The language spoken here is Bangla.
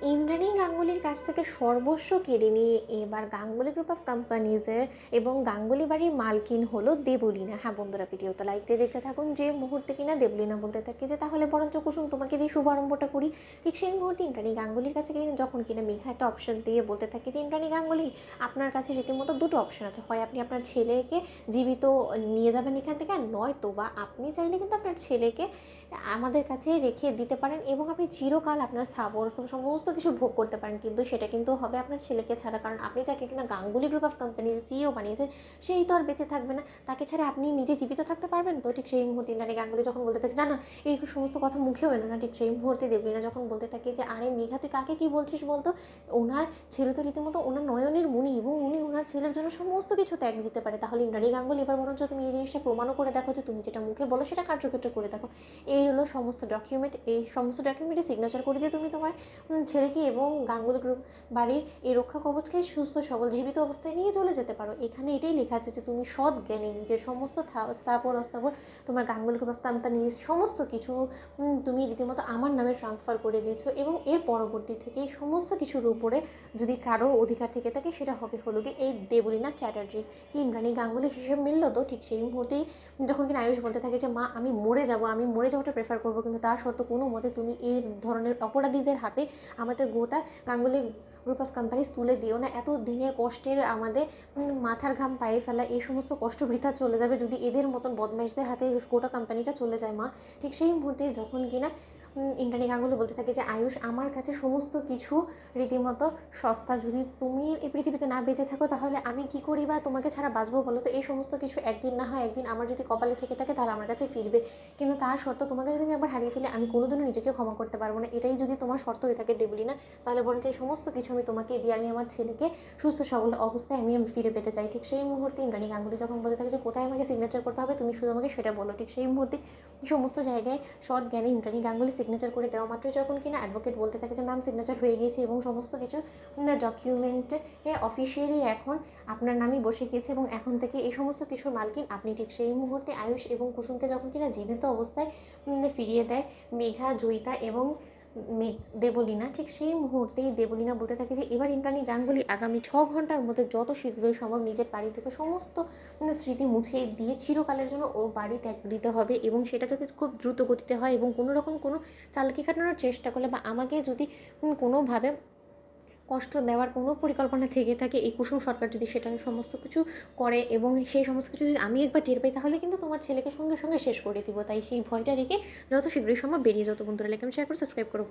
ইন্দ্রাণী গাঙ্গুলির কাছ থেকে সর্বস্ব কেড়ে নিয়ে এবার গাঙ্গুলি গ্রুপ অফ কোম্পানিজের এবং গাঙ্গুলি বাড়ির মালকিন হলো দেবলীনা। হ্যাঁ বন্ধুরা, ভিডিওটা লাইক দিয়ে দেখতে থাকুন। যে মুহূর্তে কিনা দেবলীনা বলতে থাকে যে তাহলে বরঞ্চ কুসুম তোমাকে দিয়ে শুভারম্ভটা করি, ঠিক সেই মুহূর্তে ইন্দ্রাণী গাঙ্গুলির কাছে যখন কিনা মেঘা একটা অপশন দিয়ে বলতে থাকে যে ইন্দ্রাণী গাঙ্গুলি, আপনার কাছে রীতিমতো দুটো অপশন আছে, হয় আপনি আপনার ছেলেকে জীবিত নিয়ে যাবেন এখান থেকে, আর নয়তো বা আপনি চাইলে কিন্তু আপনার ছেলেকে আমাদের কাছে রেখে দিতে পারেন এবং আপনি চিরকাল আপনার স্থাবর সমস্ত কিছু ভোগ করতে পারেন, কিন্তু সেটা কিন্তু হবে আপনার ছেলেকে ছাড়া। কারণ আপনি যাকে কিনা Ganguly group of company CEO বানিয়েছেন, সেই তো আর বেঁচে থাকবে না, তাকে ছাড়া আপনি নিজে জীবিত থাকতে পারবেন তো? ঠিক সেই মুহূর্তে ইন্দ্রাণী গাঙ্গুলি যখন বলতে থাকে না না এই সমস্ত কথা মুখেও এলো না, ঠিক সেই মুহূর্তে দেবলীনা যখন বলতে থাকে যে আরে মেঘা তুই কাকে কি বলছিস বলতো, ওনার ছেলে তো রীতিমতো ওনার নয়নের মুনি এবং উনি ওনার ছেলের জন্য সমস্ত কিছু ত্যাগ দিতে পারে। তাহলে ইন্দ্রাণী গাঙ্গুলি এবার বরঞ্চ তুমি এই জিনিসটা প্রমাণও করে দেখো যে তুমি যেটা মুখে বলো সেটা কার্যক্ষেত্রে করে দেখো। এই হলো সমস্ত ডকুমেন্ট, এই সমস্ত ডকুমেন্টে সিগনেচার করে দিয়ে তুমি তোমার ছেলেকে এবং গাঙ্গুলি গ্রুপ বাড়ির এই রক্ষা কবচকে সুস্থ সবল জীবিত অবস্থায় নিয়ে চলে যেতে পারো। এখানে এটাই লেখা আছে যে তুমি সৎ জ্ঞানী নিজের সমস্ত স্থাপর অস্থাপর তোমার গাঙ্গুলি গ্রুপ অফ কোম্পানি সমস্ত কিছু তুমি রীতিমতো আমার নামে ট্রান্সফার করে দিয়েছো এবং এর পরবর্তী থেকে এই সমস্ত কিছুর উপরে যদি কারোর অধিকার থেকে থাকে সেটা হবে হলো কি এই দেবলীনা চ্যাটার্জি। কি ইন্দ্রাণী গাঙ্গুলি হিসেবে মিলল তো? ঠিক সেই মুহূর্তেই যখন কিনা আয়ুষ বলতে থাকে যে মা আমি মরে যাওয়াটা প্রেফার করবো, কিন্তু তার সত্ত্বেও কোনো মতে তুমি এই ধরনের অপরাধীদের হাতে আমাদের গোটা গাঙ্গুলি গ্রুপ অফ কোম্পানিজ তুলে দিও না। এত দিনের কষ্টের আমাদের মাথার ঘাম পায়ে ফেলা এই সমস্ত কষ্ট বৃথা চলে যাবে যদি এদের মতন বদমাইশদের হাতে গোটা কোম্পানিটা চলে যায় মা। ঠিক সেই মুহূর্তে যখন কিনা ইন্দ্রাণী গাঙ্গুলি বলতে থাকে যে আয়ুষ আমার কাছে সমস্ত কিছু রীতিমতো সস্তা, যদি তুমি এই পৃথিবীতে না বেঁচে থাকো তাহলে আমি কি করি বা তোমাকে ছাড়া বাঁচবো বলো তো? এই সমস্ত কিছু একদিন না হয় একদিন আমার যদি কপালে থেকে থাকে তাহলে আমার কাছে ফিরবে, কিন্তু তার শর্ত তোমাকে যদি আমি একবার হারিয়ে ফেলে আমি কোনোদিনও নিজেকে ক্ষমা করতে পারবো না। এটাই যদি তোমার শর্ত হয়ে থাকে দেবলীনা, তাহলে বরঞ্চ এই সমস্ত কিছু আমি তোমাকে দিয়ে আমি আমার ছেলেকে সুস্থ সবল অবস্থায় আমি ফিরে পেতে চাই। ঠিক সেই মুহূর্তে ইন্দ্রাণী গাঙ্গুলি যখন বলতে থাকে যে কোথায় আমাকে সিগনেচার করতে হবে তুমি শুধু আমাকে সেটা বলো, ঠিক সেই মুহূর্তে সমস্ত জায়গায় সৎ জ্ঞানী ইন্দ্রাণী গাঙ্গুলি সিগনেচার করে দেওয়া মাত্রই যখন কিনা অ্যাডভোকেট বলতে থাকে যে ম্যাম সিগনেচার হয়ে গিয়েছে এবং সমস্ত কিছু ডকুমেন্টে অফিসিয়ালি এখন আপনার নামই বসে গিয়েছে এবং এখন থেকে এই সমস্ত কিছুর মালকিন আপনি। ঠিক সেই মুহূর্তে আয়ুষ এবং কুসুমকে যখন কিনা জীবিত অবস্থায় ফিরিয়ে দেয় মেঘা, জয়িতা এবং দেবলীনা, ঠিক সেই মুহূর্তেই দেবলীনা বলতে থাকে যে এবার ইন্দ্রাণী গাঙ্গুলি আগামী 6 ঘন্টার মধ্যে যত শীঘ্রই সম্ভব নিজের বাড়ি থেকে সমস্ত স্মৃতি মুছে দিয়ে চিরকালের জন্য ও বাড়ি ত্যাগ দিতে হবে এবং সেটা যাতে খুব দ্রুত গতিতে হয় এবং কোনো রকম কোনো চালাকি খাটানোর চেষ্টা করলে বা আমাকে যদি কোনোভাবে কষ্ট দেওয়ার কোনো পরিকল্পনা থেকে থাকে এই কুসুম সরকার যদি সেটা সমস্ত কিছু করে এবং সেই সমস্ত কিছু যদি আমি একবার টের পাই তাহলে কিন্তু তোমার ছেলেকে সঙ্গে সঙ্গে শেষ করে দিব। তাই সেই ভয়টা রেখে যত শীঘ্রই সম্ভব বেরিয়ে যত। বন্ধুরা লাইক শেয়ার করে সাবস্ক্রাইব করো।